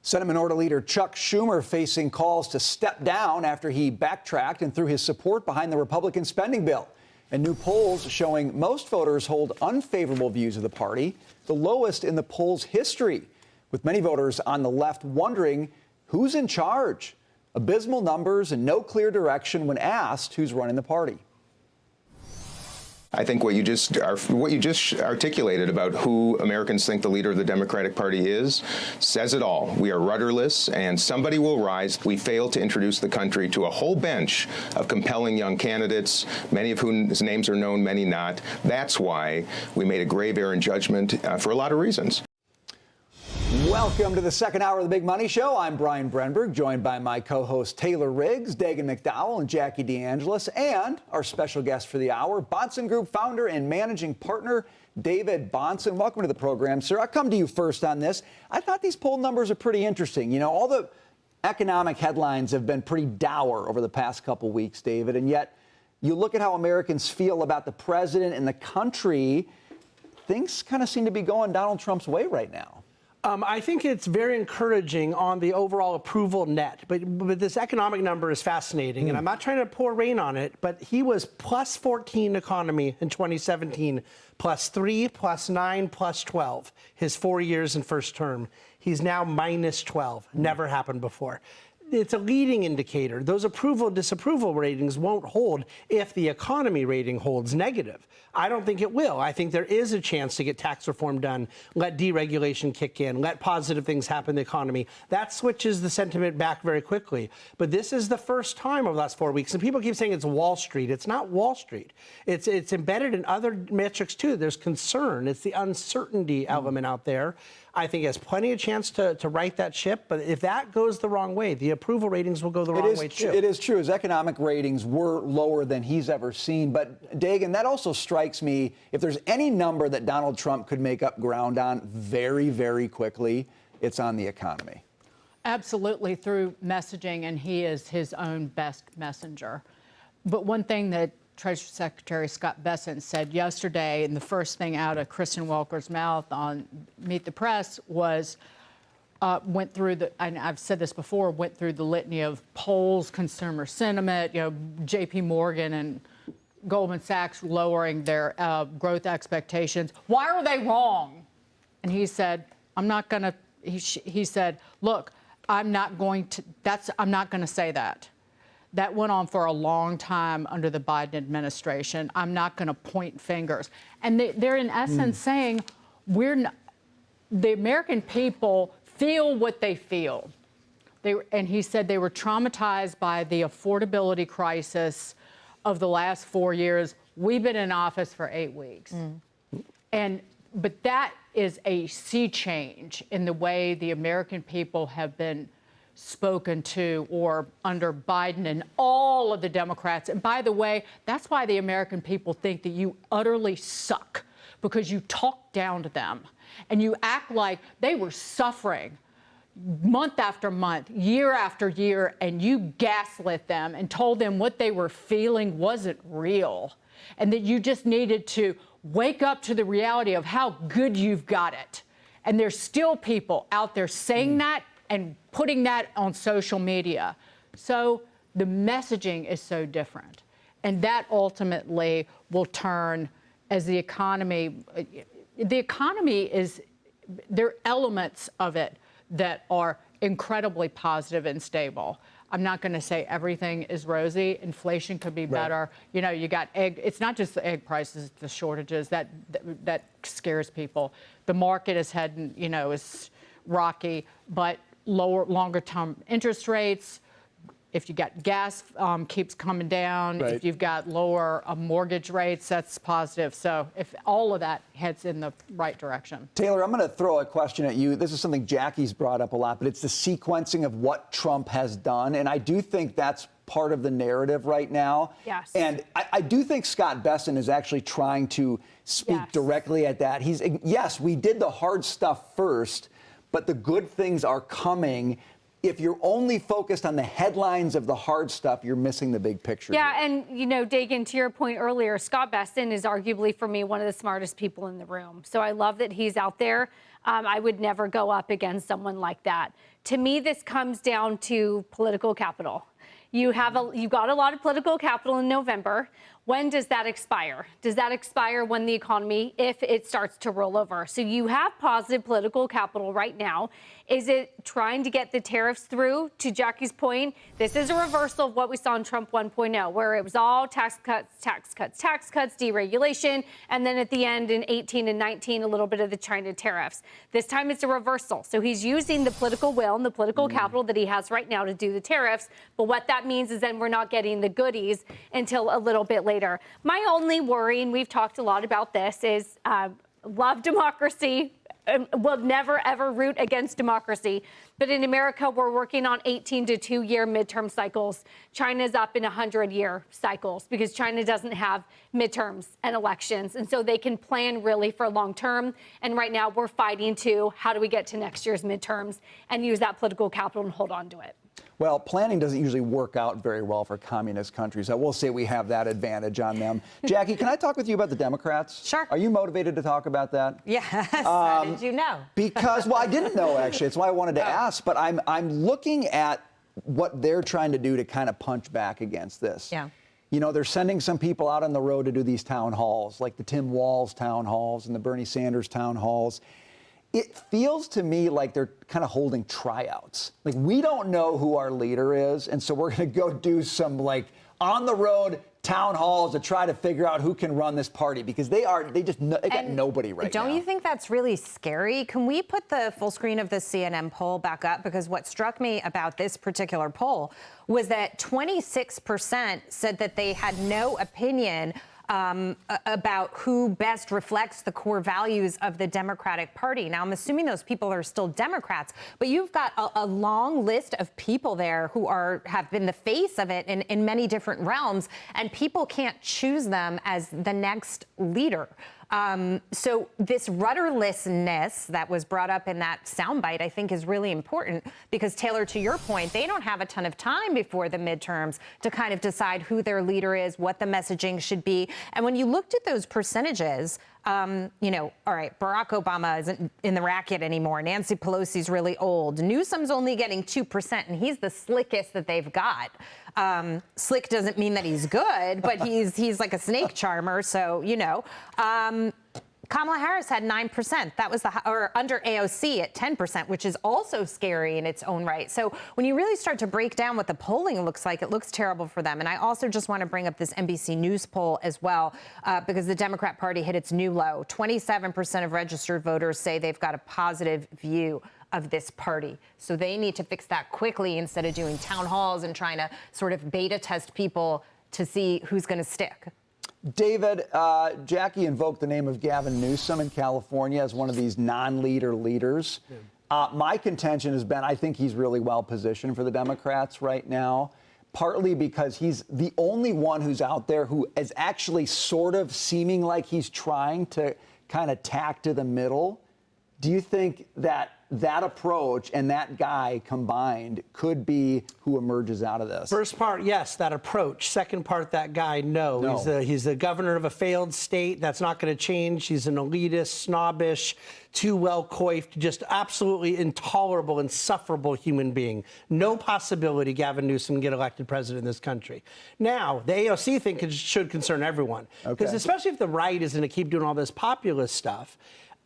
Senate Minority Leader Chuck Schumer facing calls to step down after he backtracked and threw his support behind the Republican spending bill. And new polls showing most voters hold unfavorable views of the party, the lowest in the poll's history, with many voters on the left wondering who's in charge. Abysmal numbers and no clear direction when asked who's running the party. I think what you just articulated about who Americans think the leader of the Democratic Party is says it all. We are rudderless, and somebody will rise. We failed to introduce the country to a whole bench of compelling young candidates, many of whose names are known, many not. That's why we made a grave error in judgment for a lot of reasons. Welcome to the second hour of the Big Money Show. I'm Brian Brenberg, joined by my co-hosts Taylor Riggs, Dagan McDowell, and Jackie DeAngelis, and our special guest for the hour, Bahnsen Group founder and managing partner, David Bahnsen. Welcome to the program, sir. I'll come to you first on this. I thought these poll numbers are pretty interesting. You know, all the economic headlines have been pretty dour over the past couple weeks, David, and yet you look at how Americans feel about the president and the country, things kind of seem to be going Donald Trump's way right now. I think it's very encouraging on the overall approval net, but this economic number is fascinating, and I'm not trying to pour rain on it, but he was plus 14 economy in 2017, plus 3, plus 9, plus 12, his 4 years in first term. He's now minus 12. Never happened before. It's a leading indicator. Those approval disapproval ratings won't hold if the economy rating holds negative. I don't think it will. I think there is a chance to get tax reform done, let deregulation kick in, let positive things happen in the economy. That switches the sentiment back very quickly. But this is the first time over the last 4 weeks, and people keep saying it's Wall Street. It's not Wall Street. It's embedded in other metrics too. There's concern. It's the uncertainty element out there. I think he has plenty of chance to right that ship, but if that goes the wrong way, the approval ratings will go the wrong way too. It is true. His economic ratings were lower than he's ever seen, but Dagan, that also strikes me, if there's any number that Donald Trump could make up ground on very, very quickly, it's on the economy. Absolutely, through messaging, and he is his own best messenger. But one thing that Treasury Secretary Scott Bessent said yesterday, and the first thing out of Kristen Welker's mouth on Meet the Press was, went through the, and I've said this before, went through the litany of polls, consumer sentiment, you know, J.P. Morgan and Goldman Sachs lowering their growth expectations. Why are they wrong? And he said, I'm not going to, he said, look, I'm not going to say that. That went on for a long time under the Biden administration. I'm not going to point fingers. And they're in essence saying, the American people feel what they feel. And he said they were traumatized by the affordability crisis of the last 4 years. We've been in office for 8 weeks. But that is a sea change in the way the American people have been spoken to, or under Biden and all of the Democrats. And by the way, that's why the American people think that you utterly suck, because you talk down to them and you act like they were suffering month after month, year after year, and you gaslit them and told them what they were feeling wasn't real, and that you just needed to wake up to the reality of how good you've got it. And there's still people out there saying that and putting that on social media. So the messaging is so different. And that ultimately will turn as the economy is, there are elements of it that are incredibly positive and stable. I'm not going to say everything is rosy. Inflation could be better. Right. You know, you got egg. It's not just the egg prices, the shortages that scares people. The market is heading, you know, is rocky, but longer term interest rates. If you got gas keeps coming down, right. If you've got lower mortgage rates, that's positive. So if all of that heads in the right direction. Taylor, I'm going to throw a question at you. This is something Jackie's brought up a lot, but it's the sequencing of what Trump has done. And I do think that's part of the narrative right now. Yes. And I do think Scott Bessent is actually trying to speak directly at that. Yes, we did the hard stuff first, but the good things are coming. if you're only focused on the headlines of the hard stuff, you're missing the big picture. Yeah, here. and Dagan, to your point earlier, Scott Bessent is arguably for me one of the smartest people in the room. So I love that he's out there. I would never go up against someone like that. To me, this comes down to political capital. You got a lot of political capital in November. When does that expire? Does that expire when the economy, if it starts to roll over? So you have positive political capital right now. Is it trying to get the tariffs through? To Jackie's point, this is a reversal of what we saw in Trump 1.0, where it was all tax cuts, deregulation, and then at the end in 18 and 19, a little bit of the China tariffs. This time it's a reversal. So he's using the political will and the political capital that he has right now to do the tariffs. But what that means is then we're not getting the goodies until a little bit later. My only worry, and we've talked a lot about this, is love democracy, will never, ever root against democracy. But in America, we're working on 18 to 2-year midterm cycles. China's up in 100-year cycles because China doesn't have midterms and elections. And so they can plan really for long term. And right now we're fighting to how do we get to next year's midterms and use that political capital and hold on to it. Well, planning doesn't usually work out very well for communist countries. I will say we have that advantage on them. Jackie, can I talk with you about the Democrats? Sure. Are you motivated to talk about that? Yes. How did you know? Because, well, I didn't know, actually. That's why I wanted to ask. But I'm looking at what they're trying to do to kind of punch back against this. Yeah. You know, they're sending some people out on the road to do these town halls, like the Tim Walz town halls and the Bernie Sanders town halls. It feels to me like they're kind of holding tryouts. Like, we don't know who our leader is, and so we're going to go do some, like, on-the-road town halls to try to figure out who can run this party, because they got nobody right now. Don't you think that's really scary? Can we put the full screen of the CNN poll back up? Because what struck me about this particular poll was that 26% said that they had no opinion about who best reflects the core values of the Democratic Party. Now, I'm assuming those people are still Democrats, but you've got a long list of people there who have been the face of it in many different realms, and people can't choose them as the next leader. So this rudderlessness that was brought up in that soundbite, I think, is really important because, Taylor, to your point, they don't have a ton of time before the midterms to kind of decide who their leader is, what the messaging should be. And when you looked at those percentages, all right, Barack Obama isn't in the racket anymore. Nancy Pelosi's really old. Newsom's only getting 2%, and he's the slickest that they've got. Slick doesn't mean that he's good, but he's like a snake charmer. So, Kamala Harris had 9%. That was or under AOC at 10%, which is also scary in its own right. So when you really start to break down what the polling looks like, it looks terrible for them. And I also just want to bring up this NBC News poll as well, because the Democrat Party hit its new low. 27% of registered voters say they've got a positive view of this party. So they need to fix that quickly instead of doing town halls and trying to sort of beta test people to see who's going to stick. David, Jackie invoked the name of Gavin Newsom in California as one of these non-leader leaders. My contention has been I think he's really well positioned for the Democrats right now, partly because he's the only one who's out there who is actually sort of seeming like he's trying to kind of tack to the middle. Do you think that approach and that guy combined could be who emerges out of this? First part, yes, that approach. Second part, that guy, no. He's the governor of a failed state. That's not going to change. He's an elitist, snobbish, too well-coiffed, just absolutely intolerable, insufferable human being. No possibility Gavin Newsom can get elected president in this country. Now, the AOC thing should concern everyone. Because especially if the right is going to keep doing all this populist stuff,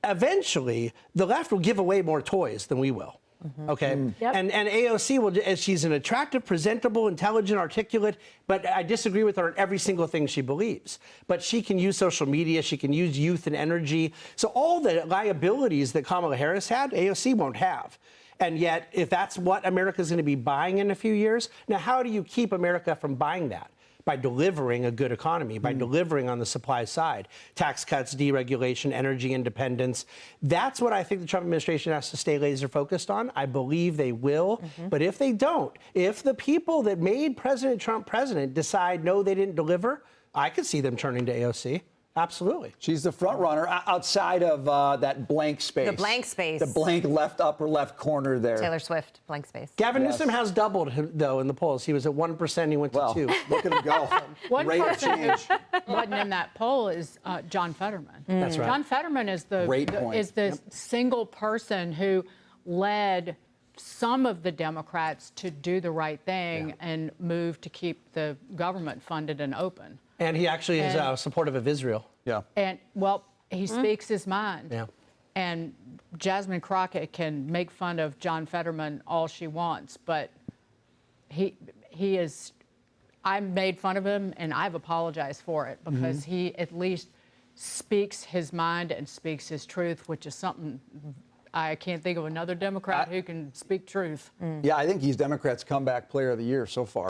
eventually, the left will give away more toys than we will. Okay? Yep. And AOC will, as she's an attractive, presentable, intelligent, articulate, but I disagree with her on every single thing she believes. But she can use social media, she can use youth and energy. So all the liabilities that Kamala Harris had, AOC won't have. And yet, if that's what America's going to be buying in a few years, now how do you keep America from buying that? By delivering a good economy, by delivering on the supply side, tax cuts, deregulation, energy independence. That's what I think the Trump administration has to stay laser focused on. I believe they will. But if they don't, if the people that made President Trump president decide, no, they didn't deliver, I could see them turning to AOC. Absolutely. She's the front runner outside of that blank space. The blank space. The blank upper left corner there. Taylor Swift, blank space. Gavin Yes. Newsom has doubled him, though, in the polls. He was at 1%, he went to Well, 2. look at him go. One Rate of person who change. wasn't in that poll is John Fetterman. That's right. John Fetterman is Great point. the single person who led some of the Democrats to do the right thing and move to keep the government funded and open. And he actually is And- supportive of Israel. Yeah. And, well, he speaks his mind. Yeah. And Jasmine Crockett can make fun of John Fetterman all she wants, but he is, I made fun of him and I've apologized for it because he at least speaks his mind and speaks his truth, which is something I can't think of another Democrat who can speak truth. Yeah, I think he's Democrats' comeback player of the year so far.